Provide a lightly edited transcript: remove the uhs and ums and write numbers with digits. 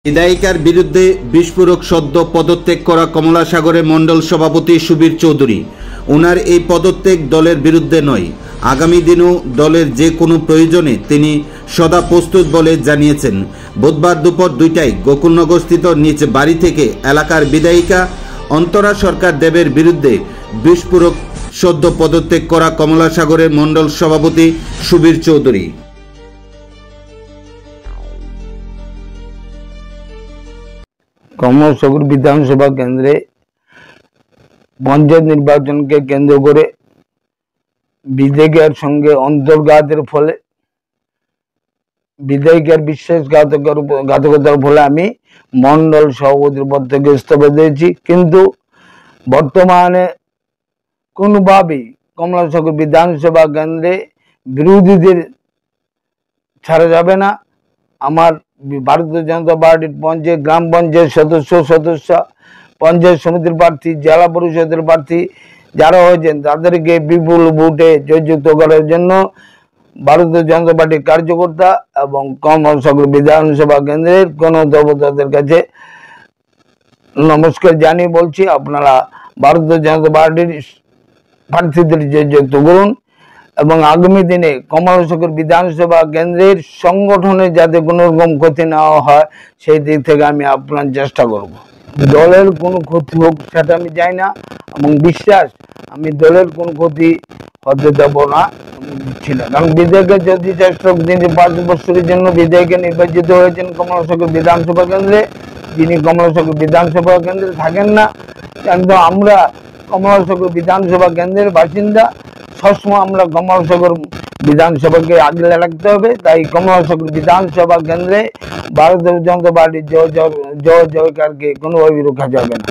বিধায়িকার বিরুদ্ধে বিস্ফোরক সদ্য পদত্যাগ করা কমলা সাগরের মণ্ডল সভাপতি সুবীর চৌধুরী। ওনার এই পদত্যাগ দলের বিরুদ্ধে নয়, আগামী দিনেও দলের যে কোনো প্রয়োজনে তিনি সদা প্রস্তুত বলে জানিয়েছেন। বুধবার দুপুর 2টায় গোকুলনগরস্থিত নিজ বাড়ি থেকে এলাকার বিধায়িকা অন্তরা সরকার দেবের বিরুদ্ধে বিস্ফোরক সদ্য পদত্যাগ করা কমলা সাগরের মণ্ডল সভাপতি সুবীর চৌধুরী। কমলা সাগর বিধানসভা কেন্দ্রে পঞ্চায়েত নির্বাচনকে কেন্দ্র করে বিধায়িকার সঙ্গে অন্তর্ঘাতের ফলে বিধায়িকার বিশ্বাসঘাতকতার ফলে আমি মণ্ডল সভাপতির পদ থেকে ইস্তফা দিয়েছি। কিন্তু বর্তমানে কোনোভাবেই কমলা সাগর বিধানসভা কেন্দ্রে বিরোধীদের ছাড়া যাবে না। আমার ভারতীয় জনতা পার্টির পঞ্চায়েত, গ্রাম পঞ্চায়েত সদস্য, পঞ্চায়েত সমিতির প্রার্থী, জেলা পরিষদের প্রার্থী যারা হয়েছেন তাদেরকে বিপুল ভোটে জয়যুক্ত করার জন্য ভারতীয় জনতা পার্টির কার্যকর্তা এবং কমলা সাগর বিধানসভা কেন্দ্রের গণদেবতাদের কাছে নমস্কার জানিয়ে বলছি, আপনারা ভারতীয় জনতা পার্টির প্রার্থীদের জয়যুক্ত করুন এবং আগামী দিনে কমলা সাগর বিধানসভা কেন্দ্রের সংগঠনে যাতে কোনো রকম ক্ষতি না হয় সেই দিক থেকে আমি আপনার চেষ্টা করব। দলের কোনো ক্ষতি হোক সেটা আমি চাই না এবং বিশ্বাস আমি দলের কোনো ক্ষতি হতে দেব না, দিচ্ছি না। কারণ বিধায়কের যদি চেষ্টা তিনি 5 বছরের জন্য বিধায়কে নির্বাচিত হয়েছেন কমলা সাগর বিধানসভা কেন্দ্রে, যিনি কমলা সাগর বিধানসভা কেন্দ্রে থাকেন না। কিন্তু আমরা কমলা সাগর বিধানসভা কেন্দ্রের বাসিন্দা, সবসময় আমরা কমলা সাগর বিধানসভাকে আগলে রাখতে হবে। তাই কমলা সাগর বিধানসভা কেন্দ্রে ভারতীয় জনতা পার্টির জয় জয়কারকে কোনোভাবেই রোকা যাবে না।